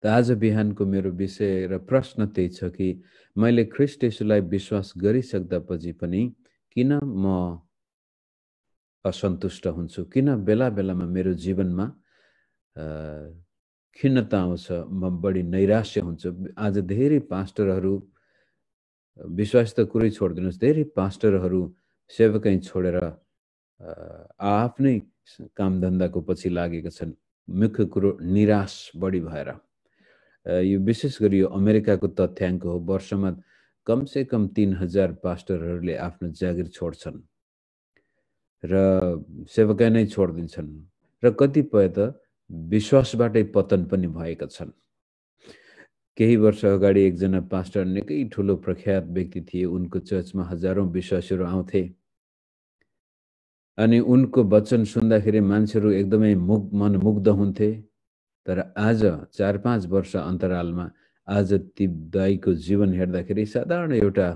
त आज बिहानको मेरो विषय र प्रश्न त्यही छ कि मैले ख्रीष्ट येशूलाई विश्वास गरिसक्दापछि पनि किन म असन्तुष्ट हुन्छु? किन बेला बेलामा मेरो जीवनमा अ, खिन्नता आउँछ, म बढी नैराश्य हुन्छु? आज धेरै पास्टरहरू, विश्वास त कुरै छोडिदिनुहोस्, धेरै पास्टरहरू सेवकै छोडेर आफ्नै कामधन्दाको पछि लागेका छन्। मुख्य कुरो निराश बढी भएर। यो विशेष गरी यो अमेरिकाको तथ्याङ्क हो। वर्षमा कमसे कम 3000 पास्टरहरूले आफ्नो जागिर छोड्छन् र सेवकाई नै छोडिदिन्छन् र कतिपय त विश्वासबाटै पतन पनि भएका छन्। केही वर्ष अगाडि एकजना पास्टर निकै ठुलो प्रख्यात व्यक्ति थिए। उनको चर्चमा हजारौं विश्वासीहरू आउँथे अनि उनको वचन सुन्दाखेरि मान्छेहरू एकदमै मनमुग्ध हुन्थे। तर आज 4-5 वर्ष अन्तरालमा आज ती दाइको जीवन हेर्दाखेरि साधारण एउटा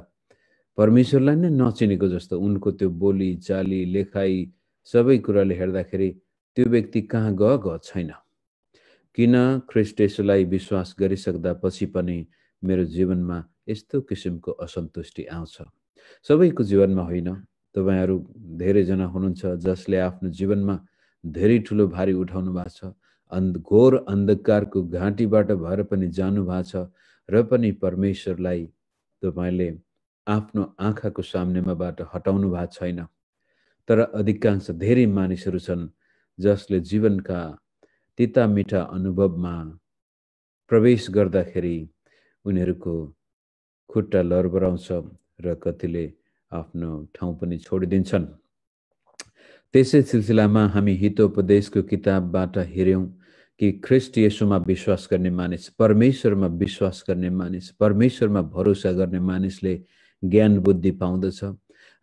परमेश्वरलाई नै नचिनेको जस्तो उनको त्यो बोली चाली लेखाइ सबै कुराले हेर्दाखेरि त्यो व्यक्ति कहाँ गएको छैन। किन ख्रीष्ट येशूलाई विश्वास गरिसक्दा पछि पनि मेरो जीवनमा यस्तो किसिमको असन्तुष्टि आउँछ? सबैको जीवनमा होइन। तपाईहरू धेरैजना हुनुहुन्छ जसले आफ्नो जीवनमा धेरै ठुलो भारी उठाउनु भएको छ, घोर अन्धकारको घाँटीबाट भएर पनि जानु भएको छ र पनि परमेश्वरलाई तपाईले आफ्नो आँखाको सामनेमाबाट हटाउनु भएको छैन। तर अधिकांश धेरै मानिसहरू छन् जसले जीवनका तिता मिठा अनुभवमा प्रवेश गर्दाखेरि उनीहरूको खुट्टा लरबराउँछ र कतिले आफ्नो ठाउँ पनि छोडिदिन्छन्। त्यसै सिलसिलामा हामी हितोपदेशको किताबबाट हेर्यौं कि ख्रीष्ट येशूमा विश्वास गर्ने मानिस, परमेश्वरमा विश्वास गर्ने मानिस, परमेश्वरमा भरोसा गर्ने मानिसले ज्ञान बुद्धि पाउँदछ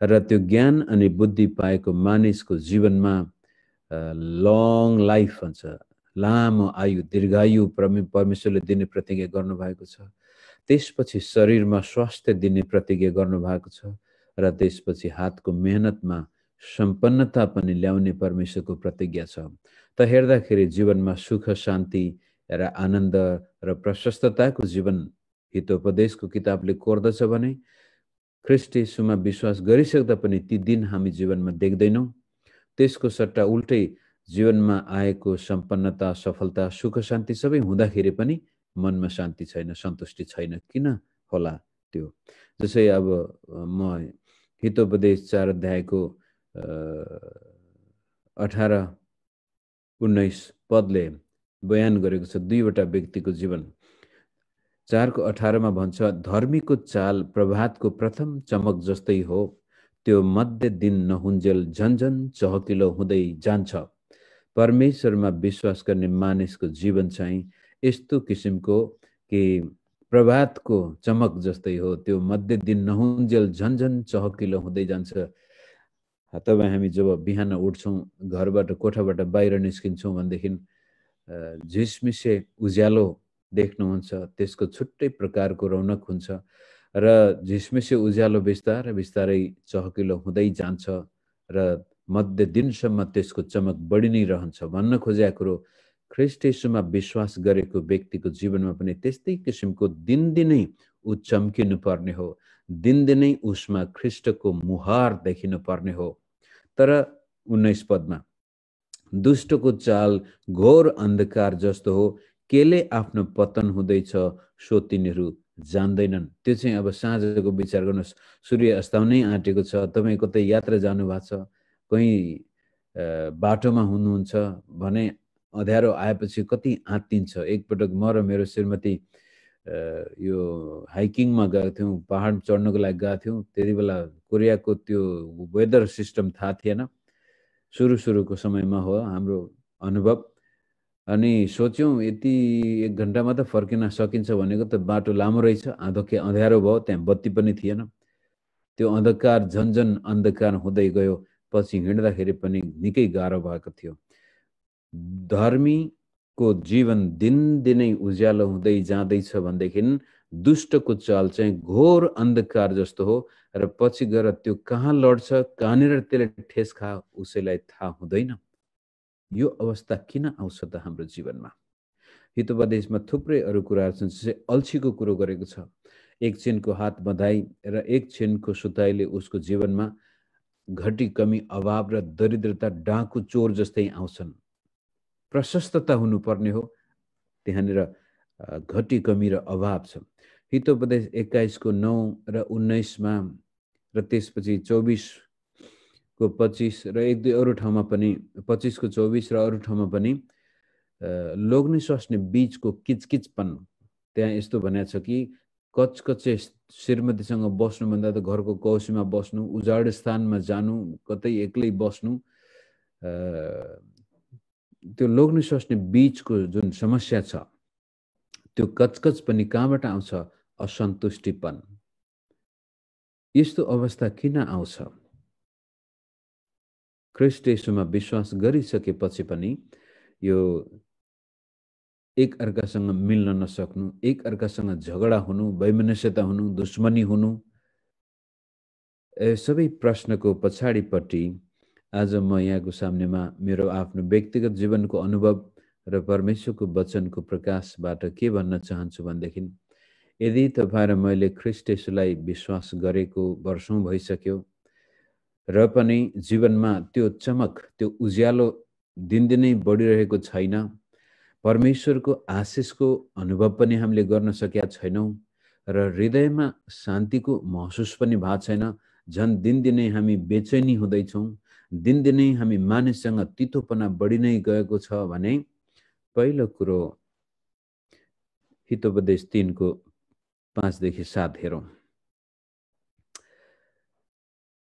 र त्यो ज्ञान अनि बुद्धि पाएको मानिसको जीवनमा लङ लाइफ हुन्छ, लामो आयु, दीर्घायु परमेश्वरले दिने प्रतिज्ञा गर्नुभएको छ। त्यसपछि शरीरमा स्वास्थ्य दिने प्रतिज्ञा गर्नुभएको छ र त्यसपछि हातको मेहनतमा सम्पन्नता पनि ल्याउने परमेश्वरको प्रतिज्ञा छ। त हेर्दाखेरि जीवनमा सुख शान्ति र आनन्द र प्रशस्तताको जीवन हितोपदेशको किताबले कोर्दछ भने ख्रीष्ट येशूमा विश्वास गरिसक्दा पनि ती दिन हामी जीवनमा देख्दैनौँ। त्यसको सट्टा उल्टै जीवनमा आएको सम्पन्नता, सफलता, सुख शान्ति सबै हुँदाखेरि पनि मनमा शान्ति छैन, सन्तुष्टि छैन। किन होला त्यो? जसै अब म हितोपदेश 4 अध्यायको 18-19 पदले बयान गरेको छ दुईवटा व्यक्तिको जीवन। 4 को 18 मा भन्छ, धर्मीको चाल प्रभातको प्रथम चमक जस्तै हो, त्यो मध्य दिन नहुन्जेल झन्झन चहकिलो हुँदै जान्छ। परमेश्वरमा विश्वास गर्ने मानिसको जीवन चाहिँ यस्तो किसिमको कि प्रभातको चमक जस्तै हो, त्यो मध्य दिन नहुन्जेल झन्झन चहकिलो हुँदै जान्छ। तब हामी जब बिहान उठ्छौँ, घरबाट कोठाबाट बाहिर निस्किन्छौँ भनेदेखि झिसमिसे उज्यालो देख्नुहुन्छ, त्यसको छुट्टै प्रकारको रौनक हुन्छ र झिसमिसे उज्यालो बिस्तारै बिस्तारै चहकिलो हुँदै जान्छ र मध्य दिनसम्म त्यसको चमक बढी नै रहन्छ। भन्न खोजेको कुरो ख्रीष्ट येशूमा विश्वास गरेको व्यक्तिको जीवनमा पनि त्यस्तै किसिमको दिनदिनै ऊ चम्किनु पर्ने हो, दिनदिनै उसमा ख्रीष्टको मुहार देखिनु पर्ने हो। तर 19 पदमा, दुष्टको चाल घोर अन्धकार जस्तो हो, केले आफ्नो पतन हुँदैछ सो तिनीहरू जान्दैनन्। त्यो चाहिँ अब साँझको विचार गर्नुहोस्, सूर्य अस्ताउनै आँटेको छ, तपाईँ कतै यात्रा जानु भएको छ, कहीँ बाटोमा हुनुहुन्छ भने अँध्यारो आएपछि कति आँतिन्छ। एकपटक म र मेरो श्रीमती यो हाइकिङमा गएको थियौँ, पहाड चढ्नको लागि गएको थियौँ। त्यति बेला कोरियाको त्यो वेदर सिस्टम थाहा थिएन, सुरुको समयमा हो हाम्रो अनुभव। अनि सोच्यौँ यति 1 घन्टामा त फर्किन सकिन्छ भनेको त बाटो लामो रहेछ, अँध्यारो भयो, त्यहाँ बत्ती पनि थिएन। त्यो अन्धकार झन्झन अन्धकार हुँदै गयो, पछि हिँड्दाखेरि पनि निकै गाह्रो भएको थियो। धर्मीको जीवन दिनदिनै उज्यालो हुँदै जाँदैछ भनेदेखि दुष्टको चाल चाहिँ घोर अन्धकार जस्तो हो र पछि गएर त्यो कहाँ लड्छ, कहाँनिर त्यसले ठेस खा उसैलाई थाहा हुँदैन। यो अवस्था किन आउँछ त हाम्रो जीवनमा? हितोपदेशमा थुप्रै अरू कुराहरू छन् जस्तै अल्छीको कुरो गरेको छ। एक छिनको हात बधाई र एक छिनको सुताइले उसको जीवनमा घटी कमी अभाव र दरिद्रता डाँकु चोर जस्तै आउँछन्। प्रशस्तता हुनुपर्ने हो, त्यहाँनिर घटी कमी र अभाव छ। हितोपदेश 21:9 र 19मा र त्यसपछि 24:25 र एक दुई अरू ठाउँमा पनि 25:24 र अरू ठाउँमा पनि लोग्ने स्वास्नी बीचको किचकिचपन त्यहाँ यस्तो भनेको छ कि कचकचे श्रीमतीसँग बस्नुभन्दा त घरको कौसीमा बस्नु, उजाड स्थानमा जानु, कतै एक्लै बस्नु, त्यो लोग्ने स्वास्नी बीचको जुन समस्या छ त्यो कचकच पनि कहाँबाट आउँछ? असन्तुष्टिपन। यस्तो अवस्था किन आउँछ? ख्रीष्ट येशूमा विश्वास गरिसकेपछि पनि यो एक अर्कासँग मिल्न नसक्नु, एक अर्कासँग झगडा हुनु, वैमनस्यता हुनु, दुश्मनी हुनु, सबै प्रश्नको पछाडिपट्टि आज म यहाँको सामनेमा मेरो आफ्नो व्यक्तिगत जीवनको अनुभव र परमेश्वरको वचनको प्रकाशबाट के भन्न चाहन्छु भनेदेखि, यदि तपाईँ र मैले ख्रीष्ट येशूलाई विश्वास गरेको वर्षौं भइसक्यो र पनि जीवनमा त्यो चमक, त्यो उज्यालो दिनदिनै बढिरहेको छैन, परमेश्वरको आशिषको अनुभव पनि हामीले गर्न सकेका छैनौँ र हृदयमा शान्तिको महसुस पनि भएको छैन, झन् दिनदिनै हामी बेचैनी हुँदैछौँ, दिनदिनै हामी मानिससँग तितोपना बढी नै गएको छ भने पहिलो कुरो हितोपदेश 3:5-7 हेरौँ।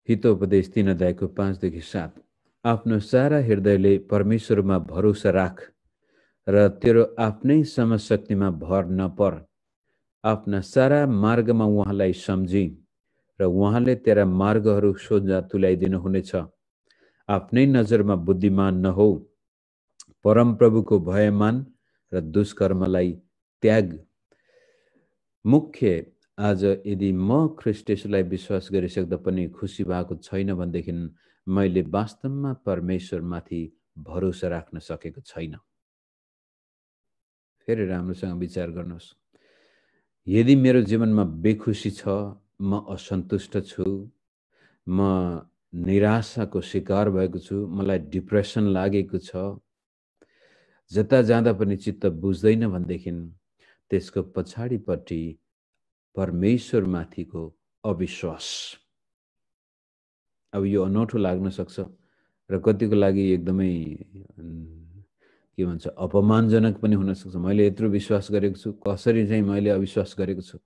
हितोपदेश 3:5-7 आफ्नो सारा हृदयले परमेश्वरमा भरोसा राख र तेरो आफ्नै समशक्तिमा भर नपर। आफ्ना सारा मार्गमा उहाँलाई सम्झी र उहाँले तेरा मार्गहरू सोझा तुल्याइदिनु हुनेछ। आफ्नै नजरमा बुद्धिमान नहो, परमप्रभुको भय मान र दुष्कर्मलाई त्याग। मुख्य आज यदि म ख्रीष्ट येशूलाई विश्वास गरिसक्दा पनि खुसी भएको छैन भनेदेखि मैले वास्तवमा परमेश्वरमाथि भरोसा राख्न सकेको छैन। फेरि राम्रोसँग विचार गर्नुहोस्। यदि मेरो जीवनमा बेखुसी छ, म असन्तुष्ट छु, म निराशाको शिकार भएको छु, मलाई डिप्रेसन लागेको छ, जता जाँदा पनि चित्त बुझ्दैन भनेदेखि त्यसको पछाडिपट्टि परमेश्वरमाथिको अविश्वास। अब यो अनौठो लाग्न सक्छ र कतिको लागि एकदमै के भन्छ अपमानजनक पनि हुन सक्छ। मैले यत्रो विश्वास गरेको छु, कसरी चाहिँ मैले अविश्वास गरेको छु।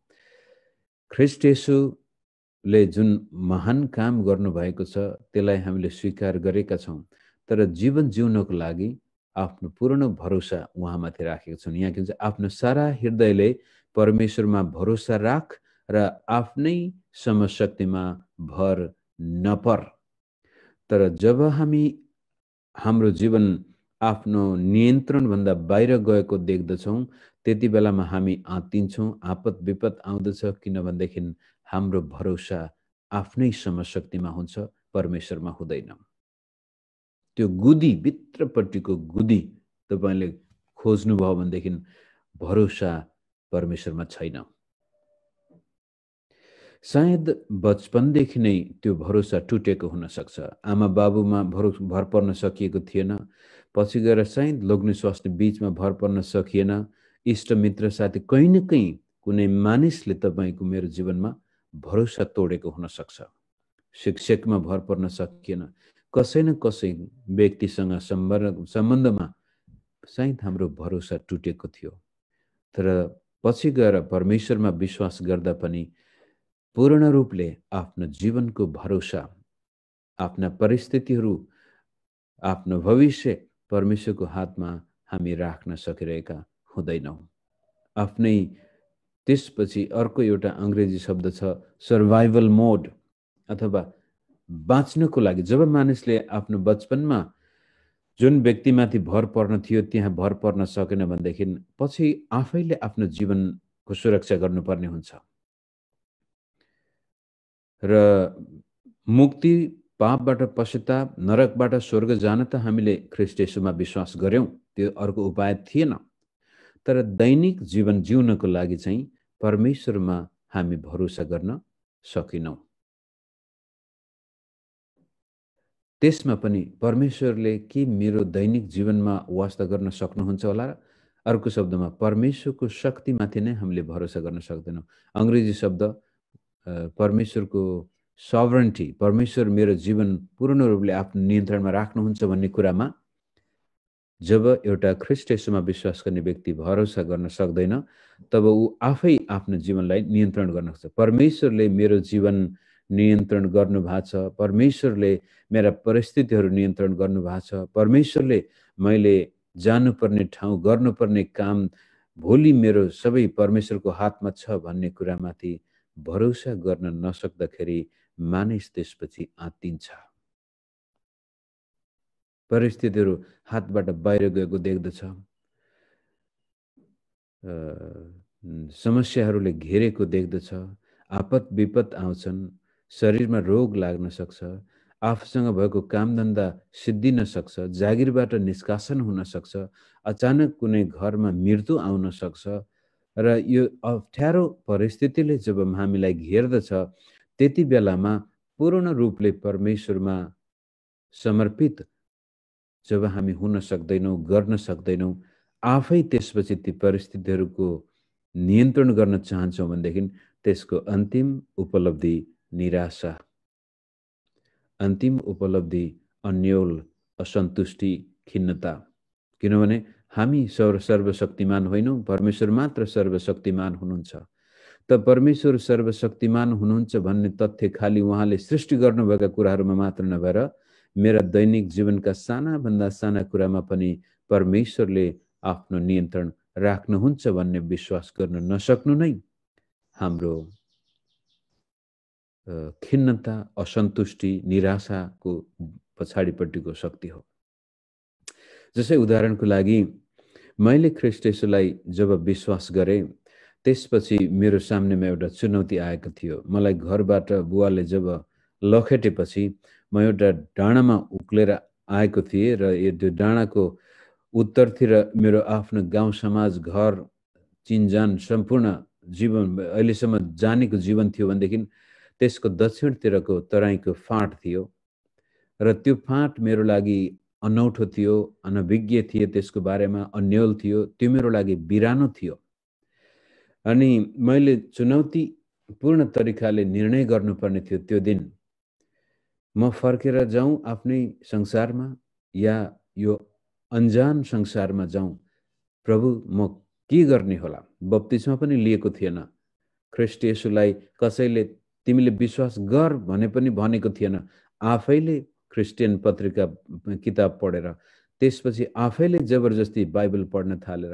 ख्रीष्ट येशूले जुन महान काम गर्नुभएको छ त्यसलाई हामीले स्वीकार गरेका छौँ, तर जीवन जिउनको लागि आफ्नो पूर्ण भरोसा उहाँमाथि राखेका छौँ। यहाँ के भन्छ, आफ्नो सारा हृदयले परमेश्वरमा भरोसा राख र आफ्नै समशक्तिमा भर नपर। तर जब हामी हाम्रो जीवन आफ्नो नियन्त्रणभन्दा बाहिर गएको देख्दछौँ त्यति बेलामा हामी आत्तिन्छौँ, आपत विपद आउँदछ, किनभनेदेखि हाम्रो भरोसा आफ्नै समशक्तिमा हुन्छ, परमेश्वरमा हुँदैन। त्यो गुदी, भित्रपट्टिको गुदी तपाईले खोज्नुभयो भनेदेखि भरोसा परमेश्वरमा छैन। सायद बचपनदेखि नै त्यो भरोसा टुटेको हुन सक्छ। आमा बाबुमा भर पर्न सकिएको थिएन, पछि गएर सायद लोग्ने स्वास्नी बीचमा भर पर्न सकिएन, इष्टमित्र साथी कहीँ न कहीँ कुनै मानिसले तपाईँको मेरो जीवनमा भरोसा तोडेको हुन सक्छ। शिक्षकमा भर पर्न सकिएन, कसै न कसै व्यक्तिसँग सम्बन्धमा सायद हाम्रो भरोसा टुटेको थियो। तर पछि गएर परमेश्वरमा विश्वास गर्दा पनि पूर्ण रूपले आफ्नो जीवनको भरोसा, आफ्ना परिस्थितिहरू, आफ्नो भविष्य परमेश्वरको हातमा हामी राख्न सकिरहेका हुँदैनौँ। आफ्नै त्यसपछि अर्को एउटा अङ्ग्रेजी शब्द छ सर्भाइभल मोड, अथवा बाँच्नको लागि। जब मानिसले आफ्नो बचपनमा जुन व्यक्तिमाथि भर पर्न थियो त्यहाँ भर पर्न सकेन भनेदेखि पछि आफैले आफ्नो जीवनको सुरक्षा गर्नुपर्ने हुन्छ र मुक्ति, पापबाट पश्चाताप, नरकबाट स्वर्ग जान त हामीले ख्रीष्ट येशूमा विश्वास गर्यौं, त्यो अर्को उपाय थिएन। तर दैनिक जीवन जिउनको लागि चाहिँ परमेश्वरमा हामी भरोसा गर्न सकिनौँ। त्यसमा पनि परमेश्वरले के मेरो दैनिक जीवनमा वास्ता गर्न सक्नुहुन्छ होला र? अर्को शब्दमा परमेश्वरको शक्तिमाथि नै हामीले भरोसा गर्न सक्दैनौँ। अङ्ग्रेजी शब्द परमेश्वरको सभरेन्टी, परमेश्वर मेरो जीवन पूर्ण रूपले आफ्नो नियन्त्रणमा राख्नुहुन्छ भन्ने कुरामा जब एउटा ख्रीष्ट येशूमा विश्वास गर्ने व्यक्ति भरोसा गर्न सक्दैन, तब ऊ आफै आफ्नो जीवनलाई नियन्त्रण गर्न सक्छ। परमेश्वरले मेरो जीवन नियन्त्रण गर्नुभएको छ, परमेश्वरले मेरा परिस्थितिहरू नियन्त्रण गर्नुभएको छ, परमेश्वरले मैले जानुपर्ने ठाउँ, गर्नुपर्ने काम भोलि मेरो सबै परमेश्वरको हातमा छ भन्ने कुरामाथि भरोसा गर्न नसक्दाखेरि मानिस त्यसपछि आत्तिन्छ। परिस्थितिहरू हातबाट बाहिर गएको देख्दछ, समस्याहरूले घेरेको देख्दछ, आपत विपत आउँछन्, शरीरमा रोग लाग्न सक्छ, आफूसँग भएको कामधन्दा सिद्धिन सक्छ, जागिरबाट निष्कासन हुन सक्छ, अचानक कुनै घरमा मृत्यु आउन सक्छ र यो अप्ठ्यारो परिस्थितिले जब हामीलाई घेर्दछ त्यति बेलामा पूर्ण रूपले परमेश्वरमा समर्पित जब हामी हुन सक्दैनौँ, गर्न सक्दैनौँ, आफै त्यसपछि ती परिस्थितिहरूको नियन्त्रण गर्न चाहन्छौँ भनेदेखि त्यसको अन्तिम उपलब्धि निराशा, अन्तिम उपलब्धि अन्योल, असन्तुष्टि, खिन्नता। किनभने हामी सर्वशक्तिमान होइनौँ, परमेश्वर मात्र सर्वशक्तिमान हुनुहुन्छ। त परमेश्वर सर्वशक्तिमान हुनुहुन्छ भन्ने तथ्य खालि उहाँले सृष्टि गर्नुभएका कुराहरूमा मात्र नभएर मेरा दैनिक जीवनका सानाभन्दा साना कुरामा पनि परमेश्वरले आफ्नो नियन्त्रण राख्नुहुन्छ भन्ने विश्वास गर्न नसक्नु नै हाम्रो खिन्नता, असन्तुष्टि, निराशाको पछाडिपट्टिको शक्ति हो। जसै उदाहरणको लागि मैले ख्रीष्ट येशूलाई जब विश्वास गरेँ त्यसपछि मेरो सामनेमा एउटा चुनौती आएको थियो। मलाई घरबाट बुवाले जब लखेटेपछि म एउटा डाँडामा उक्लेर आएको थिएँ र त्यो डाँडाको उत्तरतिर मेरो आफ्नो गाउँ समाज, घर, चिनजान सम्पूर्ण जीवन अहिलेसम्म जानेको जीवन थियो भनेदेखि त्यसको दक्षिणतिरको तराईको फाँट थियो र त्यो फाँट मेरो लागि अनौठो थियो, अनभिज्ञ थिए, त्यसको बारेमा अन्योल थियो, त्यो मेरो लागि बिरानो थियो। अनि मैले चुनौतीपूर्ण तरिकाले निर्णय गर्नुपर्ने थियो त्यो दिन, म फर्केर जाउँ आफ्नै संसारमा या यो अन्जान संसारमा जाउँ। प्रभु म के गर्ने होला? बप्तिस्मा पनि लिएको थिएन, ख्रीष्ट येशूलाई कसैले तिमीले विश्वास गर भने पनि भनेको थिएन। आफैले क्रिस्चियन पत्रिका किताब पढेर त्यसपछि आफैले जबरजस्ती बाइबल पढ्न थालेर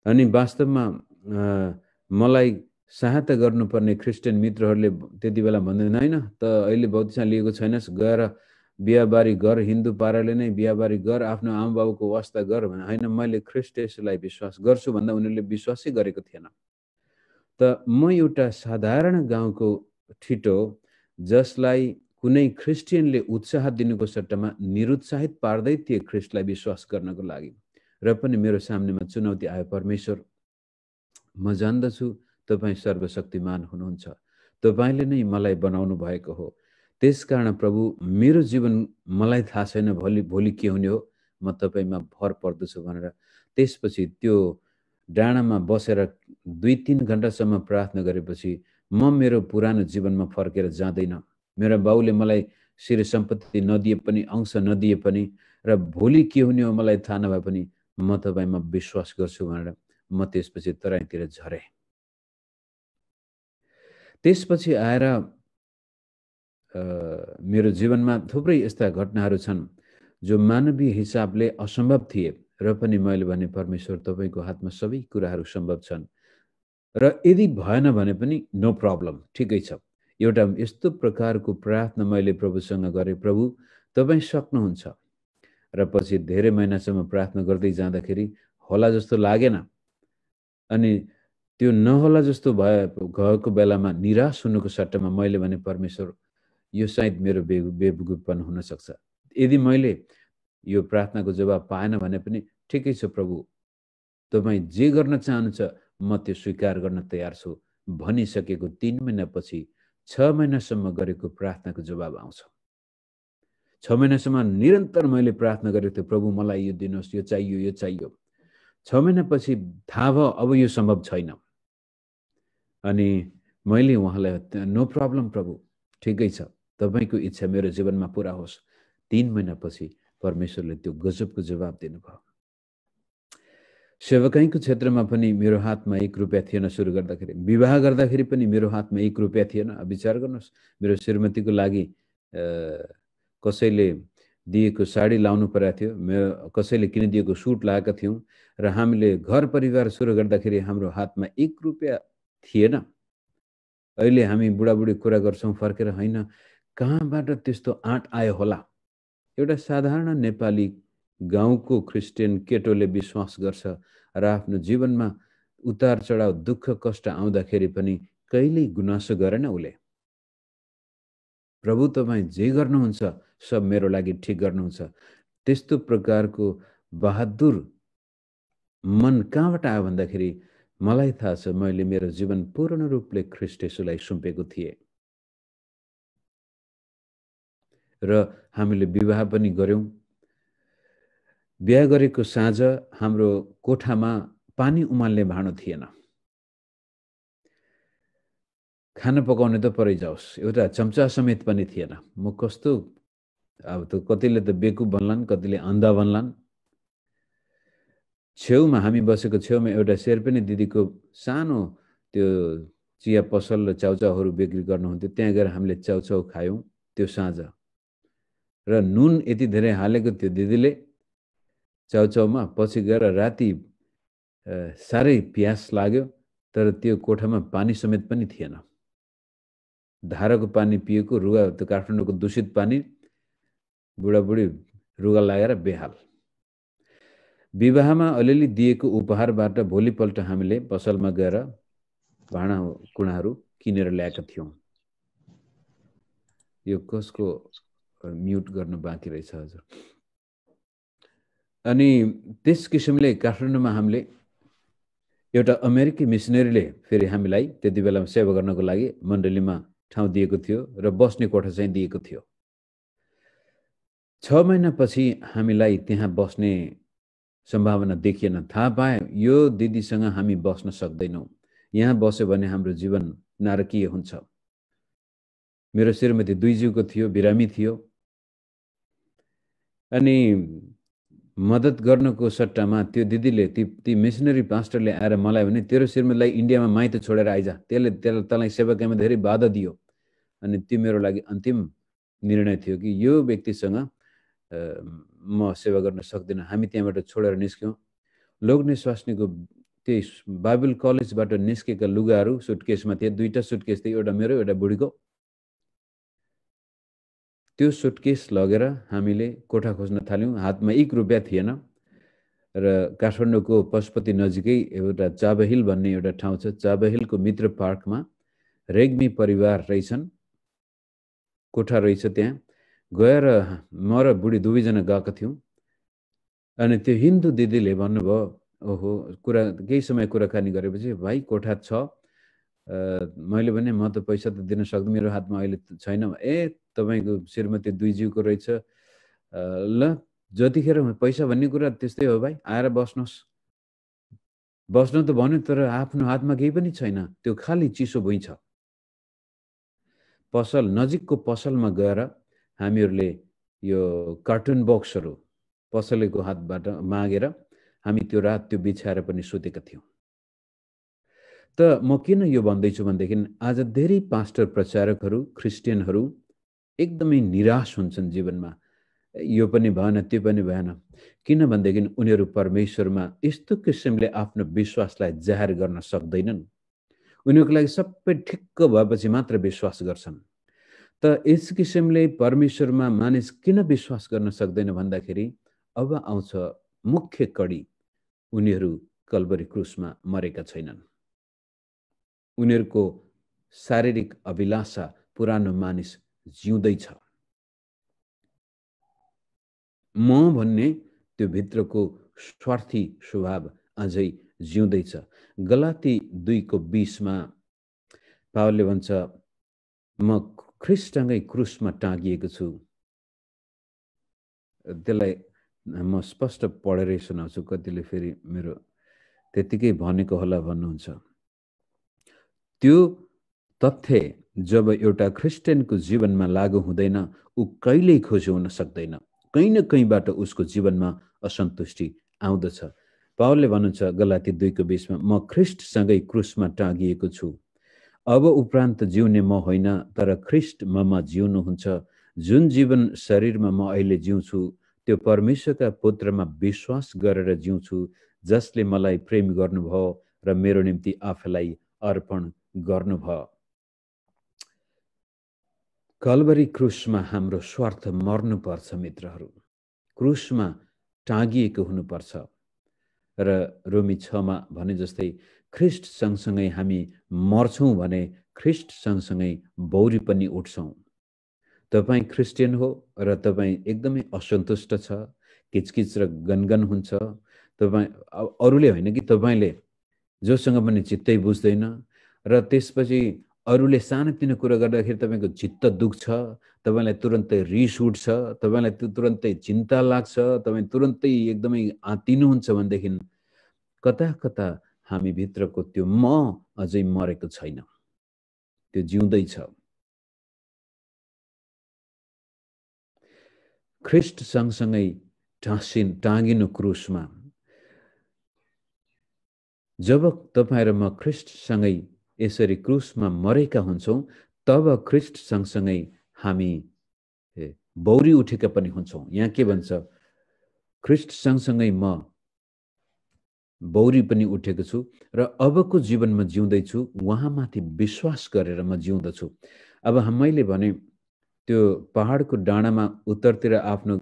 अनि वास्तवमा मलाई सहायता गर्नुपर्ने क्रिस्चियन मित्रहरूले त्यति बेला भन्दैन, हैन त अहिले बप्तिस्मा लिएको छैनस्, गएर बिहाबारी गर, हिन्दू पाराले नै बिहाबारी गर, आफ्नो आमाबाबुको वास्ता गर भने। हैन, मैले ख्रीष्ट येशूलाई विश्वास गर्छु भन्दा उनीहरूले विश्वासै गरेको थिएन। त म एउटा साधारण गाउँको ठिटो जसलाई कुनै क्रिस्चियनले उत्साह दिनुको सट्टामा निरुत्साहित पार्दै थिए ख्रीष्टलाई विश्वास गर्नको लागि, र पनि मेरो सामनेमा चुनौती आयो, परमेश्वर म जान्दछु तपाईँ सर्वशक्तिमान हुनुहुन्छ, तपाईँले नै मलाई बनाउनु भएको हो, त्यसकारण प्रभु मेरो जीवन मलाई थाहा छैन भोलि के हुने हो, म तपाईँमा भर पर्दछु भनेर त्यसपछि त्यो डाँडामा बसेर 2-3 घण्टासम्म प्रार्थना गरेपछि म मेरो पुरानो जीवनमा फर्केर जाँदैन। मेरा बाउले मलाई श्री सम्पत्ति नदिए पनि, अंश नदिए पनि र भोलि के हुने हो मलाई थाहा नभए पनि म तपाईँमा विश्वास गर्छु भनेर म त्यसपछि तराईतिर झरेँ। त्यसपछि आएर मेरो जीवनमा थुप्रै यस्ता घटनाहरू छन् जो मानवीय हिसाबले असम्भव थिए र पनि मैले भने परमेश्वर तपाईँको हातमा सबै कुराहरू सम्भव छन् र यदि भएन भने पनि नो प्रब्लम, ठिकै छ। एउटा यस्तो प्रकारको प्रार्थना मैले प्रभुसँग गरेँ, प्रभु तपाईँ सक्नुहुन्छ। र पछि धेरै महिनासम्म प्रार्थना गर्दै जाँदाखेरि होला जस्तो लागेन, अनि त्यो नहोला जस्तो गएको बेलामा निराश हुनुको सट्टामा मैले भने परमेश्वर यो सायद मेरो बेवकुफपन हुन सक्छ, यदि मैले यो प्रार्थनाको जवाब पाएन भने पनि ठिकै छ प्रभु, तपाईँ जे गर्न चाहनुहुन्छ म त्यो स्वीकार गर्न तयार छु भनिसकेको 3 महिनापछि 6 महिनासम्म गरेको प्रार्थनाको जवाब आउँछ। 6 महिनासम्म निरन्तर मैले प्रार्थना गरेको थिएँ, प्रभु मलाई यो दिनुहोस्, यो चाहियो, यो चाहियो। 6 महिनापछि थाहा भयो अब यो सम्भव छैन। अनि मैले उहाँलाई नो प्रब्लम प्रभु, ठिकै छ, तपाईँको इच्छा मेरो जीवनमा पुरा होस्। 3 महिनापछि परमेश्वरले त्यो गजबको जवाब दिनुभयो। सेवकाईको क्षेत्रमा पनि मेरो हातमा 1 रुपैयाँ थिएन सुरु गर्दाखेरि। विवाह गर्दाखेरि पनि मेरो हातमा 1 रुपैयाँ थिएन। विचार गर्नुहोस्, मेरो श्रीमतीको लागि कसैले दिएको साडी लाउनु परेको थियो, कसैले किनिदिएको सुट लगाएका थियौँ र हामीले घर परिवार सुरु गर्दाखेरि हाम्रो हातमा 1 रुपैयाँ थिएन। अहिले हामी बुढाबुढी कुरा गर्छौँ फर्केर, होइन कहाँबाट त्यस्तो आँट आयो होला। एउटा साधारण नेपाली गाउँको क्रिस्चियन केटोले विश्वास गर्छ र आफ्नो जीवनमा उतार चढाव दुःख कष्ट आउँदाखेरि पनि कहिल्यै गुनासो गरेन उसले। प्रभु तपाईँ जे गर्नुहुन्छ सब मेरो लागि ठिक गर्नुहुन्छ। त्यस्तो प्रकारको बहादुर मन कहाँबाट आयो भन्दाखेरि मलाई थाहा छ मैले मेरो जीवन पूर्ण रूपले ख्रीष्ट येशूलाई सुम्पेको थिएँ र हामीले विवाह पनि गर्यौं। बिहा गरेको साँझ हाम्रो कोठामा पानी उमाल्ने भाँडो थिएन। खाना पकाउने त परै जाओस्, एउटा चम्चा समेत पनि थिएन। म कस्तो, अब त कतिले त बेकुब भन्लान्, कतिले अन्धा भन्लान्। छेउमा हामी बसेको छेउमा एउटा शेर्पेनी दिदीको सानो त्यो चिया पसल र चाउचाउहरू बिक्री गर्नुहुन्थ्यो। त्यहाँ गएर हामीले चाउचाउ खायौँ त्यो साँझ। र नुन यति धेरै हालेको थियो दिदीले चाउचाउमा, पछि गएर राति साह्रै प्यास लाग्यो तर त्यो कोठामा पानी समेत पनि थिएन। धाराको पानी पिएको, रुगा, त्यो काठमाडौँको दूषित पानी, बुढाबुढी रुगा लागेर बेहाल। विवाहमा अलिअलि दिएको उपहारबाट भोलिपल्ट हामीले पसलमा गएर भाँडा कुँडाहरू किनेर ल्याएका थियौँ। यो कसको म्युट गर्न बाँकी रहेछ हजुर। अनि त्यस किसिमले काठमाडौँमा हामीले एउटा अमेरिकी मिसनरीले फेरि हामीलाई त्यति बेला सेवा गर्नको लागि मण्डलीमा ठाउँ दिएको थियो र बस्ने कोठा चाहिँ दिएको थियो। 6 महिनापछि हामीलाई त्यहाँ बस्ने सम्भावना देखिएन। थाहा पाए यो दिदीसँग हामी बस्न सक्दैनौँ, यहाँ बस्यो भने हाम्रो जीवन नारकीय हुन्छ। मेरो श्रीमती 2 जीवको थियो, बिरामी थियो। अनि मद्दत गर्नको सट्टामा त्यो दिदीले ती मिसनरी पास्टरले आएर मलाई भने तेरो श्रीमतीलाई इन्डियामा माइत छोडेर आइजा, त्यसले तँलाई सेवाकामा धेरै बाधा दियो। अनि त्यो मेरो लागि अन्तिम निर्णय थियो कि यो व्यक्तिसँग म सेवा गर्न सक्दिनँ। हामी त्यहाँबाट छोडेर निस्क्यौँ। लोग्ने स्वास्नीको त्यही बाइबल कलेजबाट निस्केका लुगाहरू सुटकेसमा थिए। 2टा सुटकेस थियो, एउटा मेरो एउटा बुढीको। त्यो सुटकेस लगेर हामीले कोठा खोज्न थाल्यौँ। हातमा 1 रुपैयाँ थिएन र काठमाडौँको पशुपति नजिकै एउटा चाबहिल भन्ने एउटा ठाउँ छ। चाबहिलको मित्र पार्कमा रेग्मी परिवार रहेछन्, कोठा रहेछ। त्यहाँ गएर म र बुढी 2 जना गएका थियौँ। अनि त्यो हिन्दू दिदीले भन्नुभयो, ओहो, केही समय कुराकानी गरेपछि भाइ कोठा छ। मैले भने म त पैसा त दिन सक्दिनँ, मेरो हातमा अहिले छैन। तपाईँको श्रीमती 2 जीवको रहेछ, ल जतिखेर पैसा भन्ने कुरा त्यस्तै हो भाइ, आएर बस्नुहोस्। बस्न त भन्यो तर आफ्नो हातमा केही पनि छैन, त्यो खाली चिसो भुइँ छ। पसल नजिकको पसलमा गएर हामीहरूले यो कार्टुन बक्सहरू पसलेको हातबाट मागेर हामी त्यो रात त्यो बिछाएर पनि सुतेका थियौँ। त म किन यो भन्दैछु भनेदेखि आज धेरै पास्टर प्रचारकहरू क्रिस्चियनहरू एकदमै निराश हुन्छन् जीवनमा। यो पनि भएन, त्यो पनि भएन। किन भनेदेखि उनीहरू परमेश्वरमा यस्तो किसिमले आफ्नो विश्वासलाई जाहेर गर्न सक्दैनन्। उनीहरूको लागि सबै ठिक्क भएपछि मात्र विश्वास गर्छन्। त यस किसिमले परमेश्वरमा मानिस किन विश्वास गर्न सक्दैन भन्दाखेरि अब आउँछ मुख्य कडी, उनीहरू कल्भरी क्रुसमा मरेका छैनन्। उनीहरूको शारीरिक अभिलाषा, पुरानो मानिस जिउँदैछ। म भन्ने त्यो भित्रको स्वार्थी स्वभाव अझै जिउँदैछ। गलाती 2:20 मा पावलले भन्छ, म ख्रीष्टसँगै क्रुसमा टाँगिएको छु। त्यसलाई म स्पष्ट पढेरै सुनाउँछु, कतिले फेरि मेरो त्यतिकै भनेको होला भन्नुहुन्छ। त्यो तथ्य जब एउटा क्रिस्चियनको जीवनमा लागू हुँदैन, ऊ कहिल्यै खुसी हुन सक्दैन। कहीँ न कहीँबाट उसको जीवनमा असन्तुष्टि आउँदछ। पावलले भन्नुहुन्छ गलाती 2:20 मा, म ख्रीष्टसँगै क्रुसमा टाँगिएको छु। अब उपरान्त जिउने म होइन, तर ख्रीष्ट ममा जिउनुहुन्छ। जुन जीवन शरीरमा म अहिले जिउँछु, त्यो परमेश्वरका पुत्रमा विश्वास गरेर जिउँछु, जसले मलाई प्रेम गर्नुभयो र मेरो निम्ति आफूलाई अर्पण गर्नुभयो। कल्भरी क्रुसमा हाम्रो स्वार्थ मर्नुपर्छ मित्रहरू। क्रुसमा टाँगिएको हुनुपर्छ। र रोमी 6 मा भने जस्तै ख्रीष्ट सँगसँगै हामी मर्छौँ भने ख्रीष्ट सँगसँगै बौरी पनि उठ्छौँ। तपाईँ क्रिस्चियन हो र तपाईँ एकदमै असन्तुष्ट छ, किचकिच र गनगन हुन्छ। तपाईँ अरूले होइन कि तपाईँले जोसँग पनि चित्तै बुझ्दैन र त्यसपछि अरूले सानोतिनो कुरा गर्दाखेरि तपाईँको चित्त दुख्छ, तपाईँलाई तुरन्तै रिस उठ्छ, तपाईँलाई तुरन्तै चिन्ता लाग्छ, तपाईँ तुरन्तै एकदमै आत्तिनुहुन्छ भनेदेखि कता कता हामी भित्रको त्यो म अझै मरेको छैन, त्यो जिउँदैछ। ख्रीष्ट सँगसँगै टाँगिनु क्रुसमा। जब तपाईँ र म ख्रीष्टसँगै यसरी क्रुसमा मरेका हुन्छौँ, तब ख्रीष्ट सँगसँगै हामी बौरी उठेका पनि हुन्छौँ। यहाँ के भन्छ, ख्रीष्ट सँगसँगै म बौरी पनि उठेको छु र अबको जीवनमा जिउँदैछु, उहाँमाथि विश्वास गरेर म जिउँदछु। अब मैले भने त्यो पहाडको डाँडामा उत्तरतिर आफ्नो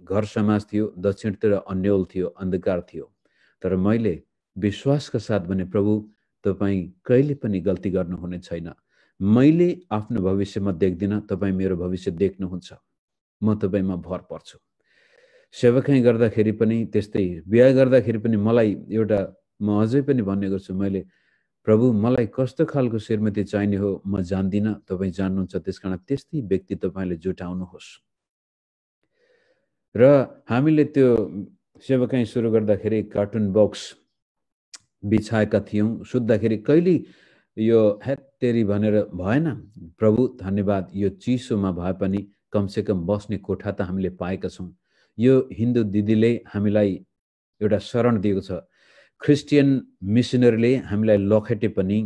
घर समाज थियो, दक्षिणतिर अन्यल थियो, अन्धकार थियो। तर मैले विश्वासका साथ भने, प्रभु तपाईँ कहिले पनि गल्ती गर्नुहुने छैन। मैले आफ्नो भविष्यमा देख्दिनँ, तपाईँ मेरो भविष्य देख्नुहुन्छ। म तपाईँमा भर पर्छु। सेवकाई गर्दाखेरि पनि त्यस्तै, बिहा गर्दाखेरि पनि मलाई एउटा, म अझै पनि भन्ने गर्छु, मैले प्रभु मलाई कस्तो खालको श्रीमती चाहिने हो म जान्दिनँ, तपाईँ जान्नुहुन्छ। त्यसकारण त्यस्तै व्यक्ति तपाईँले जुटाउनुहोस्। र हामीले त्यो सेवकाई सुरु गर्दाखेरि कार्टुन बक्स बिछाएका थियौँ। सुत्दाखेरि कहिले यो हेत्तेरी भनेर भएन। प्रभु धन्यवाद, यो चिसोमा भए पनि कमसेकम बस्ने कोठा त हामीले पाएका छौँ। यो हिन्दू दिदीले हामीलाई एउटा शरण दिएको छ। क्रिस्चियन मिसनरीले हामीलाई लखेटे पनि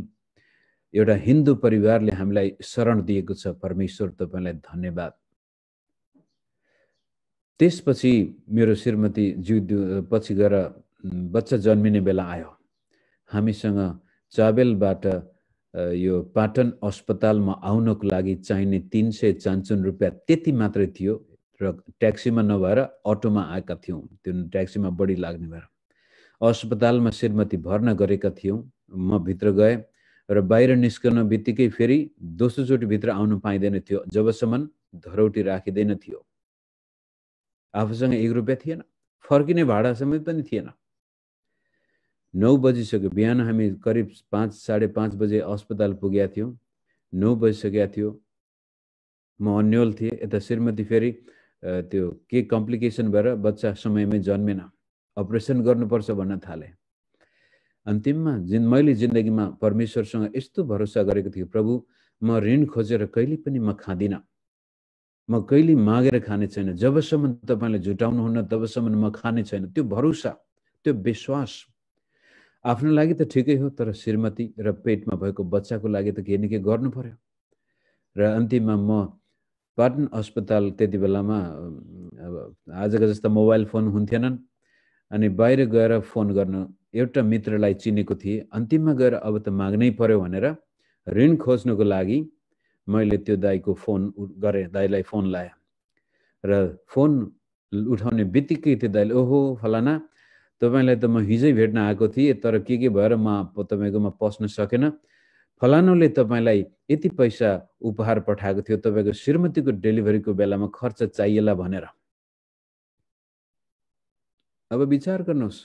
एउटा हिन्दू परिवारले हामीलाई शरण दिएको छ। परमेश्वर तपाईँलाई धन्यवाद। त्यसपछि मेरो श्रीमती पछि गएर बच्चा जन्मिने बेला आयो। हामीसँग चाबेलबाट यो पाटन अस्पतालमा आउनको लागि चाहिने 355 रुपियाँ त्यति मात्रै थियो र ट्याक्सीमा नभएर अटोमा आएका थियौँ। त्यो ट्याक्सीमा बढी लाग्ने भएर अस्पतालमा श्रीमती भर्ना गरेका थियौँ। म भित्र गएँ र बाहिर निस्कन बित्तिकै फेरि दोस्रोचोटि भित्र आउनु पाइँदैन थियो जबसम्म धरौटी राखिँदैन थियो। आफूसँग 1 रुपियाँ थिएन, फर्किने भाडा समेत पनि थिएन। 9 बजिसक्यो। बिहान हामी करिब 5 साढे 5 बजे अस्पताल पुगेका थियौँ। 9 बजिसकेका थियो। म अन्यल थिएँ। यता श्रीमती फेरि त्यो के कम्प्लिकेसन भएर बच्चा समयमै जन्मेन, अपरेसन गर्नुपर्छ भन्न थाले। अन्तिममा मैले जिन्दगीमा परमेश्वरसँग यस्तो भरोसा गरेको थिएँ, प्रभु म ऋण खोजेर कहिले पनि म खाँदिनँ, म कहिले मागेर खाने छैन। जबसम्म तपाईँले जुटाउनुहुन्न तबसम्म म खाने छैन। त्यो भरोसा, त्यो विश्वास आफ्नो लागि त ठिकै हो, तर श्रीमती र पेटमा भएको बच्चाको लागि त केही न केही गर्नु पर्यो। र अन्तिममा म पाटन अस्पताल, त्यति बेलामा अब आजको जस्तो मोबाइल फोन हुन्थेनन्, अनि बाहिर गएर फोन गर्न एउटा मित्रलाई चिनेको थिएँ। अन्तिममा गएर अब त माग्नै पर्यो भनेर ऋण खोज्नुको लागि मैले त्यो दाइको फोन गरेँ, दाइलाई फोन लाएँ र फोन उठाउने बित्तिकै त्यो दाइले, ओहो फलाना, तपाईँलाई त म हिजै भेट्न आएको थिएँ, तर के भएर म तपाईँकोमा पस्न सकेन। फलानुले तपाईँलाई यति पैसा उपहार पठाएको थियो, तपाईँको श्रीमतीको डेलिभरीको बेलामा खर्च चाहिएला भनेर। अब विचार गर्नुहोस्,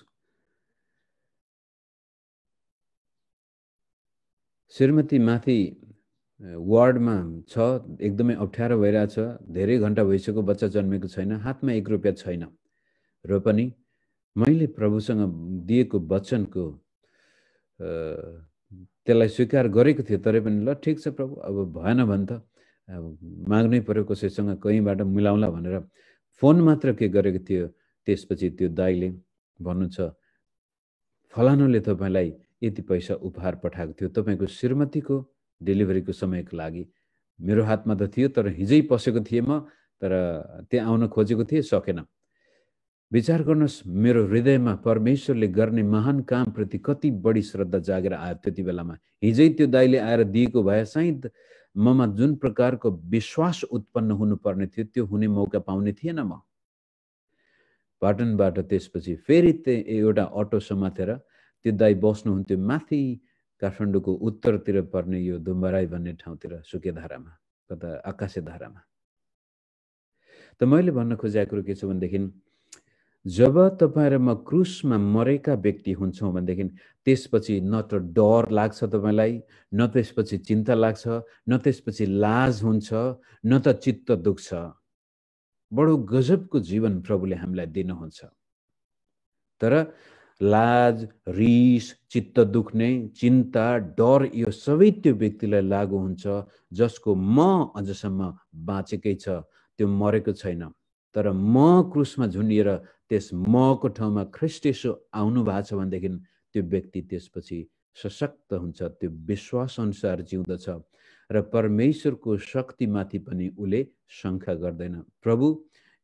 श्रीमती माथि वार्डमा छ, एकदमै अप्ठ्यारो भइरहेछ, धेरै घण्टा भइसक्यो, बच्चा जन्मेको छैन, हातमा 1 रुपियाँ छैन, र पनि मैले प्रभुसँग दिएको वचनको त्यसलाई स्वीकार गरेको थिएँ। तरै पनि ल ठिक छ प्रभु, अब भएन भने त अब माग्नै पर्यो कसैसँग, कहीँबाट मिलाउँला भनेर फोन मात्र के गरेको थियो। त्यसपछि त्यो दाइले भन्नुहुन्छ, फलानुले तपाईँलाई यति पैसा उपहार पठाएको थियो तपाईँको श्रीमतीको डेलिभरीको समयको लागि। मेरो हातमा त थियो, तर हिजै पसेको थिएँ म, तर त्यहाँ आउन खोजेको थिएँ, सकेन। विचार गर्नुहोस्, मेरो हृदयमा परमेश्वरले गर्ने महान कामप्रति कति बढी श्रद्धा जागेर आयो त्यति बेलामा। हिजै त्यो दाइले आएर दिएको भए सायद ममा जुन प्रकारको विश्वास उत्पन्न हुनुपर्ने थियो त्यो हुने मौका पाउने थिएन म। पाटनबाट त्यसपछि फेरि एउटा अटो समातेर त्यो दाइ बस्नुहुन्थ्यो माथि काठमाडौँको उत्तरतिर पर्ने यो दुम्बराई भन्ने ठाउँतिर, सुकेधारामा, कता आकाशेधारामा। त मैले भन्न खोजेको कुरो के छ भनेदेखि, जब तपाईँ र म क्रुसमा मरेका व्यक्ति हुन्छौँ भनेदेखि त्यसपछि न त डर लाग्छ तपाईँलाई, न त्यसपछि चिन्ता लाग्छ, न त्यसपछि लाज हुन्छ, न त चित्त दुख्छ। बडो गजबको जीवन प्रभुले हामीलाई दिनुहुन्छ। तर लाज, रिस, चित्त दुख्ने, चिन्ता, डर, यो सबै त्यो व्यक्तिलाई लागु हुन्छ जसको म अझसम्म बाँचेकै छ, त्यो मरेको छैन। तर म क्रुसमा झुन्डिएर त्यस मको ठाउँमा ख्रीष्ट येशू आउनु भएको छ भनेदेखि त्यो व्यक्ति त्यसपछि सशक्त हुन्छ, त्यो विश्वास अनुसार जिउँदछ र परमेश्वरको शक्तिमाथि पनि उसले शङ्का गर्दैन। प्रभु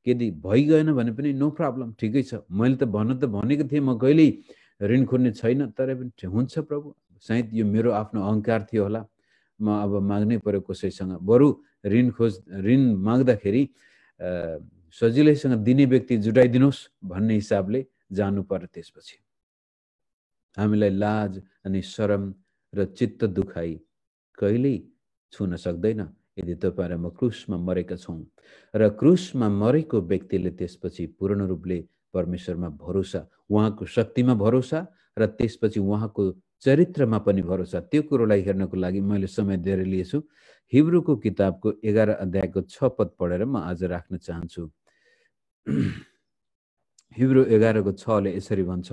यदि भइगएन भने पनि नो प्रब्लम, ठिकै छ, मैले त भनेको थिएँ म कहिल्यै ऋण खोज्ने छैन, तर पनि हुन्छ प्रभु, सायद यो मेरो आफ्नो अहङ्कार थियो होला, म अब माग्नै पर्यो कसैसँग, बरु ऋण माग्दाखेरि सजिलैसँग दिने व्यक्ति जुटाइदिनुहोस् भन्ने हिसाबले जानु पर्यो। त्यसपछि हामीलाई लाज अनि शरम र चित्त दुखाइ कहिल्यै छुन सक्दैन यदि तपाईँ र म क्रुसमा मरेका छौँ। र क्रुसमा मरेको व्यक्तिले त्यसपछि पूर्ण रूपले परमेश्वरमा भरोसा, उहाँको शक्तिमा भरोसा र त्यसपछि उहाँको चरित्रमा पनि भरोसा। त्यो कुरोलाई हेर्नको लागि मैले समय धेरै लिएछु। हिब्रूको किताबको 11 अध्यायको 6 पद पढेर म आज राख्न चाहन्छु। हिब्रू 11:6ले यसरी भन्छ,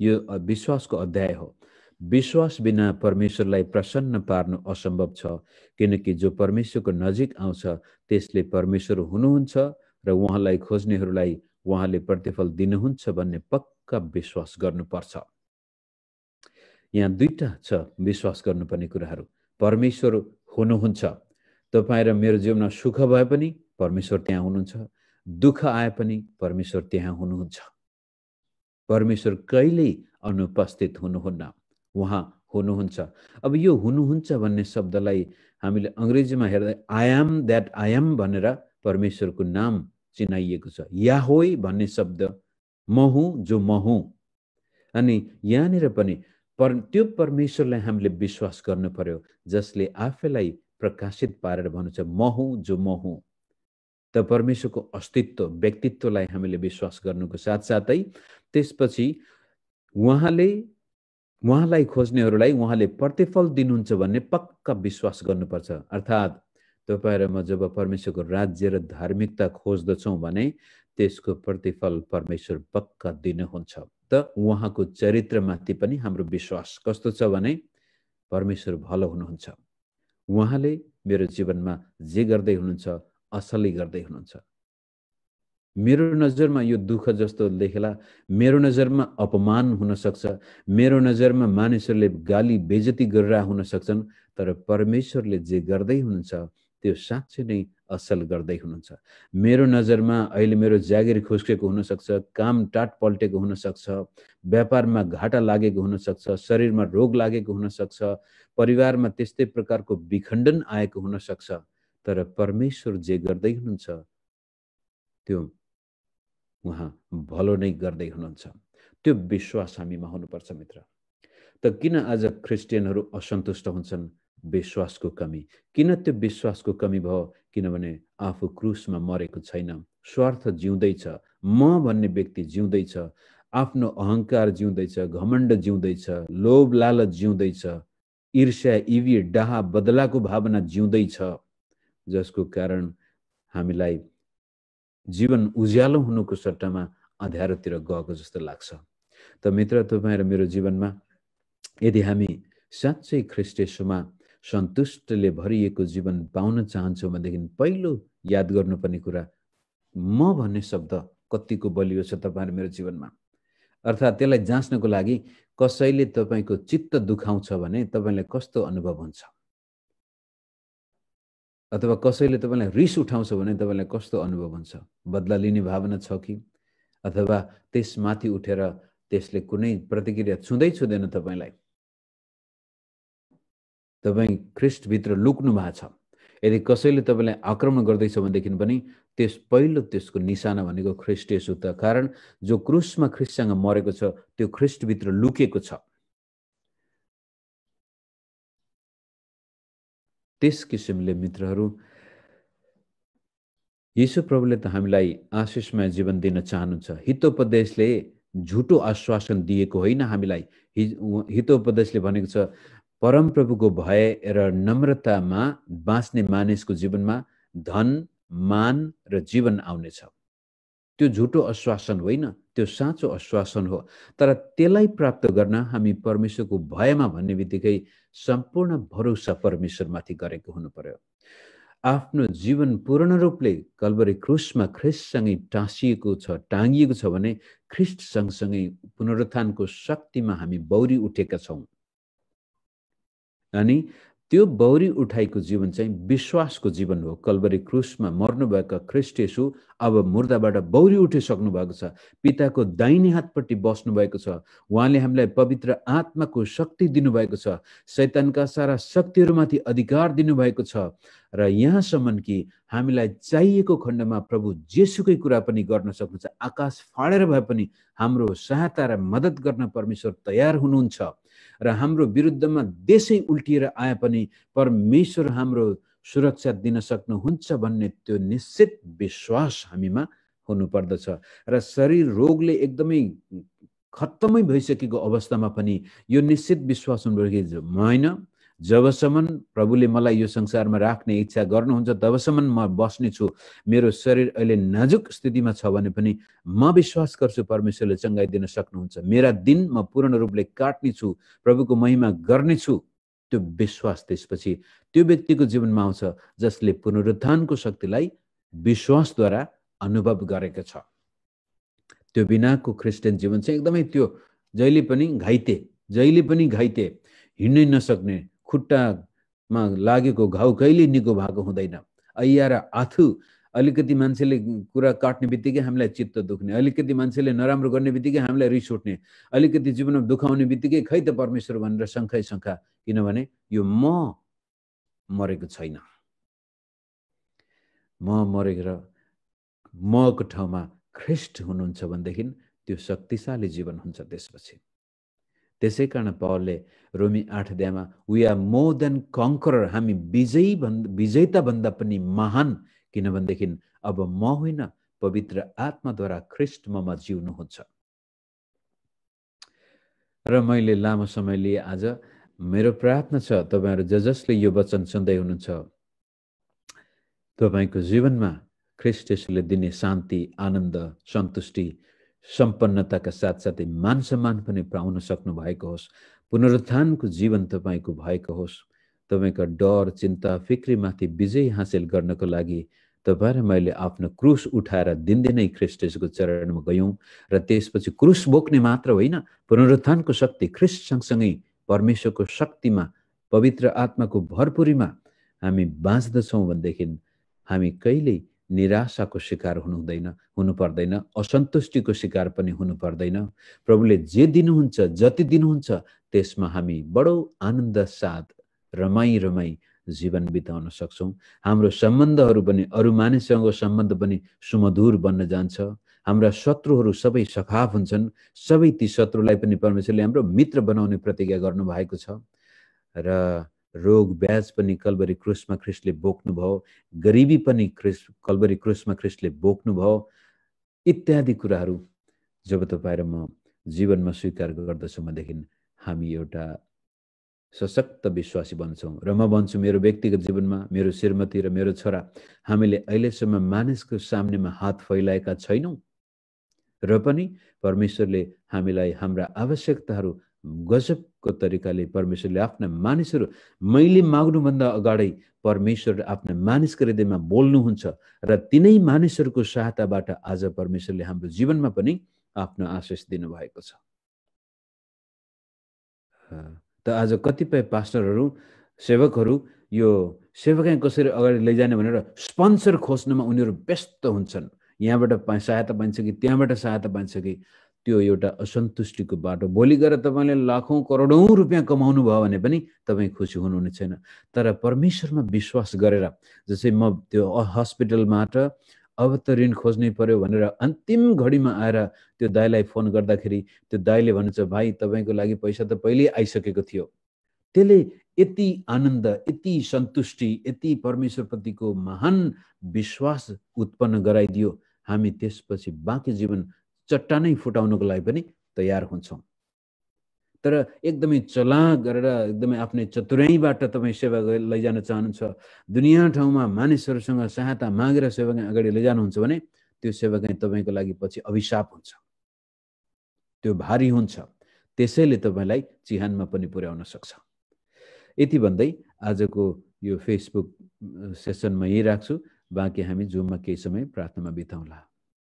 यो विश्वासको अध्याय हो। विश्वास बिना परमेश्वरलाई प्रसन्न पार्नु असम्भव छ, किनकि जो परमेश्वरको नजिक आउँछ त्यसले परमेश्वर हुनुहुन्छ र उहाँलाई खोज्नेहरूलाई उहाँले प्रतिफल दिनुहुन्छ भन्ने पक्का विश्वास गर्नुपर्छ। यहाँ दुईटा छ विश्वास गर्नुपर्ने कुराहरू। परमेश्वर हुनुहुन्छ, तपाईँ र मेरो जीवनमा सुख भए पनि परमेश्वर त्यहाँ हुनुहुन्छ, दुःख आए पनि परमेश्वर त्यहाँ हुनुहुन्छ। परमेश्वर कहिल्यै अनुपस्थित हुनुहुन्न, उहाँ हुनुहुन्छ। अब यो हुनुहुन्छ भन्ने शब्दलाई हामीले अङ्ग्रेजीमा हेर्दा I am that I am भनेर परमेश्वरको नाम चिनाइएको छ। याहोवे भन्ने शब्द म हुँ जो म हुँ। अनि यहाँनिर पनि त्यो परमेश्वरलाई हामीले विश्वास गर्नु पर्यो, जसले आफैलाई प्रकाशित पारेर भन्नुहुन्छ म हुँ जो म हुँ। त परमेश्वरको अस्तित्व, व्यक्तित्वलाई हामीले विश्वास गर्नुको साथसाथै त्यसपछि उहाँलाई खोज्नेहरूलाई उहाँले प्रतिफल दिनुहुन्छ भन्ने पक्का विश्वास गर्नुपर्छ। अर्थात् तपाईँ र म जब परमेश्वरको राज्य र धार्मिकता खोज्दछौँ भने त्यसको प्रतिफल परमेश्वर पक्का दिनुहुन्छ। त उहाँको चरित्रमाथि पनि हाम्रो विश्वास कस्तो छ भने परमेश्वर भलो हुनुहुन्छ, उहाँले मेरो जीवनमा जे गर्दै हुनुहुन्छ असलै गर्दै हुनुहुन्छ। मेरो नजरमा यो दुःख जस्तो देखेला, मेरो नजरमा अपमान हुन सक्छ, मेरो नजरमा मानिसहरूले गाली बेइज्जती गरेर हुन सक्छन्, तर परमेश्वरले जे गर्दै हुनुहुन्छ त्यो साँच्चै नै असल गर्दै हुनुहुन्छ। मेरो नजरमा अहिले मेरो जागिर खुस्केको हुनसक्छ, काम टाट पल्टेको हुनसक्छ, व्यापारमा घाटा लागेको हुनसक्छ, शरीरमा रोग लागेको हुनसक्छ, परिवारमा त्यस्तै प्रकारको विखण्डन आएको हुनसक्छ, तर परमेश्वर जे गर्दै हुनुहुन्छ त्यो उहाँ भलो नै गर्दै हुनुहुन्छ। त्यो विश्वास हामीमा हुनुपर्छ मित्र। त किन आज क्रिस्चियनहरू असन्तुष्ट हुन्छन्? विश्वासको कमी। किन त्यो विश्वासको कमी भयो? किनभने आफू क्रुसमा मरेको छैन, स्वार्थ जिउँदैछ, म भन्ने व्यक्ति जिउँदैछ, आफ्नो अहङ्कार जिउँदैछ, घमण्ड जिउँदैछ, लोभ लालच जिउँदैछ, ईर्ष्या, इवी, डाहा, बदलाको भावना जिउँदैछ, जसको कारण हामीलाई जीवन उज्यालो हुनुको सट्टामा अँध्यारोतिर गएको जस्तो लाग्छ। त मित्र, तपाईँ र मेरो जीवनमा यदि हामी साँच्चै ख्रीष्ट येशूमा सन्तुष्टले भरिएको जीवन पाउन चाहन्छौँ भनेदेखि पहिलो याद गर्नुपर्ने कुरा म भन्ने शब्द कतिको बलियो छ तपाईँ र मेरो जीवनमा। अर्थात् त्यसलाई जाँच्नको लागि कसैले तपाईँको चित्त दुखाउँछ भने तपाईँलाई कस्तो अनुभव हुन्छ, अथवा कसैले तपाईँलाई रिस उठाउँछ भने तपाईँलाई कस्तो अनुभव हुन्छ? बदला लिने भावना छ कि, अथवा त्यसमाथि उठेर त्यसले कुनै प्रतिक्रिया छुँदैन तपाईँलाई? तपाईँ ख्रीष्टभित्र लुक्नु भएको छ। यदि कसैले तपाईँलाई आक्रमण गर्दैछ भनेदेखि पनि त्यसको निशाना भनेको ख्रीष्ट येशू त, कारण जो क्रुसमा ख्रीष्टसँग मरेको छ त्यो ख्रीष्टभित्र लुकेको छ। त्यस किसिमले मित्रहरू, यीशु प्रभुले त हामीलाई आशिषमय जीवन दिन चाहनुहुन्छ। हितोपदेशले झुटो आश्वासन दिएको होइन हामीलाई। हितोपदेशले भनेको छ परमप्रभुको भय र नम्रतामा बाँच्ने मानिसको जीवनमा धन, मान र जीवन आउनेछ। त्यो झुटो आश्वासन होइन, त्यो साँचो आश्वासन हो। तर त्यसलाई प्राप्त गर्न हामी परमेश्वरको भयमा भन्ने बित्तिकै सम्पूर्ण भरोसा परमेश्वरमाथि गरेको हुनु पर्यो। आफ्नो जीवन पूर्ण रूपले कल्वरी क्रुसमा ख्रीष्टसँगै टाँगिएको छ भने ख्रीष्ट सँगसँगै पुनरुत्थानको शक्तिमा हामी बौरी उठेका छौँ। अनि त्यो बौरी उठाइको जीवन चाहिँ विश्वासको जीवन हो। कल्वरी क्रुसमा मर्नुभएका ख्रीष्ट येशू अब मुर्दाबाट बौरी उठिसक्नु भएको छ, पिताको दाहिने हातपट्टि बस्नु भएको छ। उहाँले हामीलाई पवित्र आत्माको शक्ति दिनुभएको छ, शैतानका सारा शक्तिहरूमाथि अधिकार दिनुभएको छ, र यहाँसम्म कि हामीलाई चाहिएको खण्डमा प्रभु जेसुकै कुरा पनि गर्न सक्नुहुन्छ। आकाश फाडेर भए पनि हाम्रो सहायता र मद्दत गर्न परमेश्वर तयार हुनुहुन्छ, र हाम्रो विरुद्धमा देशै उल्टिएर आए पनि परमेश्वर हाम्रो सुरक्षा दिन सक्नुहुन्छ भन्ने त्यो निश्चित विश्वास हामीमा हुनुपर्दछ। र शरीर रोगले एकदमै खत्तमै भइसकेको अवस्थामा पनि यो निश्चित विश्वास हुनुपर्छ, होइन, जबसम्म प्रभुले मलाई यो संसारमा राख्ने इच्छा गर्नुहुन्छ तबसम्म म बस्ने छु। मेरो शरीर अहिले नाजुक स्थितिमा छ भने पनि म विश्वास गर्छु परमेश्वरले चङ्गाइदिन सक्नुहुन्छ। मेरा दिन म पूर्ण रूपले काट्ने छु, प्रभुको महिमा गर्नेछु। त्यो विश्वास त्यसपछि त्यो व्यक्तिको जीवनमा आउँछ जसले पुनरुत्थानको शक्तिलाई विश्वासद्वारा अनुभव गरेको छ। त्यो बिनाको क्रिस्चियन जीवन चाहिँ एकदमै त्यो जहिले पनि घाइते, हिँड्नै नसक्ने, खुट्टामा लागेको घाउ कहिले निको भएको हुँदैन। ऐया र आथु, अलिकति मान्छेले कुरा काट्ने बित्तिकै हामीलाई चित्त दुख्ने, अलिकति मान्छेले नराम्रो गर्ने बित्तिकै हामीलाई रिस उठ्ने, अलिकति जीवनमा दुखाउने बित्तिकै खै त परमेश्वर भनेर शङ्खा, किनभने यो म मरेको छैन। म मरेर मको ठाउँमा ख्रीष्ट हुनुहुन्छ भनेदेखि त्यो शक्तिशाली जीवन हुन्छ त्यसपछि। त्यसै कारण पौलले रोमी 8 अध्यायमा वी आर मोर देन कन्करर, हामी विजयता भन्दा पनि महान, किनभनेदेखि अब म होइन, पवित्र आत्माद्वारा ख्रीष्ट ममा जिउनुहुन्छ। र मैले लामो समय लिए आज मेरो प्रार्थना छ तपाईँहरू जसले यो वचन सुन्दै हुनुहुन्छ, तपाईँको जीवनमा ख्रीष्ट येशूले दिने शान्ति, आनन्द, सन्तुष्टि, सम्पन्नताका साथसाथै मान सम्मान पनि पाउन सक्नु भएको होस्। पुनरुत्थानको जीवन तपाईँको भएको होस्। तपाईँका डर, चिन्ता, फिक्रीमाथि विजय हासिल गर्नको लागि तपाईँ र मैले आफ्नो क्रुस उठाएर दिनदिनै ख्रीष्ट येशूको चरणमा गयौँ, र त्यसपछि क्रुस बोक्ने मात्र होइन, पुनरुत्थानको शक्ति ख्रीष्ट सँगसँगै परमेश्वरको शक्तिमा, पवित्र आत्माको भरपुरीमा हामी बाँच्दछौँ भनेदेखि हामी कहिल्यै निराशाको शिकार हुनु पर्दैन, असन्तुष्टिको शिकार पनि हुनु पर्दैन। प्रभुले जे दिनुहुन्छ, जति दिनुहुन्छ त्यसमा हामी बडो आनन्द साथ रमाई जीवन बिताउन सक्छौँ। हाम्रो सम्बन्धहरू पनि, अरू मानिससँगको सम्बन्ध पनि सुमधुर बन्न जान्छ। हाम्रा शत्रुहरू सबै सखाप हुन्छन्। सबै ती शत्रुलाई पनि परमेश्वरले हाम्रो मित्र बनाउने प्रतिज्ञा गर्नुभएको छ। र रोग ब्याज पनि कल्वरी क्रुसमा ख्रीष्टले बोक्नुभयो, गरिबी पनि कल्वरी क्रुसमा ख्रीष्टले बोक्नुभयो। इत्यादि कुराहरू जब तपाईँ र म जीवनमा स्वीकार गर्दछौँ भनेदेखि हामी एउटा सशक्त विश्वासी बन्छौँ। र म भन्छु मेरो व्यक्तिगत जीवनमा मेरो श्रीमती र मेरो छोरा हामीले अहिलेसम्म मानिसको सामनेमा हात फैलाएका छैनौँ र पनि परमेश्वरले हामीलाई हाम्रा आवश्यकताहरू गजबको तरिकाले परमेश्वरले आफ्ना मानिसहरू मैले माग्नुभन्दा अगाडि परमेश्वर आफ्ना मानिसको हृदयमा बोल्नुहुन्छ र तिनै मानिसहरूको सहायताबाट आज परमेश्वरले हाम्रो जीवनमा पनि आफ्नो आशिष दिनुभएको छ। त आज कतिपय पास्टरहरू सेवकहरू यो सेवकाई कसरी अगाडि लैजाने भनेर स्पोन्सर खोज्नमा उनीहरू व्यस्त हुन्छन्। यहाँबाट सहायता पाइन्छ कि त्यहाँबाट सहायता पाइन्छ कि त्यो एउटा असन्तुष्टिको बाटो। भोलि गएर तपाईँले लाखौँ करोडौँ रुपियाँ कमाउनु भयो भने पनि तपाईँ खुसी हुनुहुने छैन। तर परमेश्वरमा विश्वास गरेर जस्तै म त्यो हस्पिटलबाट अब त ऋण खोज्नै पर्यो भनेर अन्तिम घडीमा आएर त्यो दाइलाई फोन गर्दाखेरि त्यो दाइले भन्छ भाइ तपाईँको लागि पैसा त पहिल्यै आइसकेको थियो। त्यसले यति आनन्द, यति सन्तुष्टि, यति परमेश्वरप्रतिको महान विश्वास उत्पन्न गराइदियो। हामी त्यसपछि बाँकी जीवन चट्टानै फुटाउनको लागि पनि तयार हुन्छौँ। तर एकदमै चलाक गरेर एकदमै आफ्नै चतुर्याइबाट तपाईँ सेवा लैजान चाहनुहुन्छ, दुनियाँ ठाउँमा मानिसहरूसँग सहायता मागेर सेवाकाई अगाडि लैजानुहुन्छ भने त्यो सेवाकाई तपाईँको लागि पछि अभिशाप हुन्छ, त्यो भारी हुन्छ, त्यसैले तपाईँलाई चिहानमा पनि पुर्याउन सक्छ। यति भन्दै आजको यो फेसबुक सेसनमा यही राख्छु। बाँकी हामी जुममा केही समय प्रार्थनामा बिताउँला।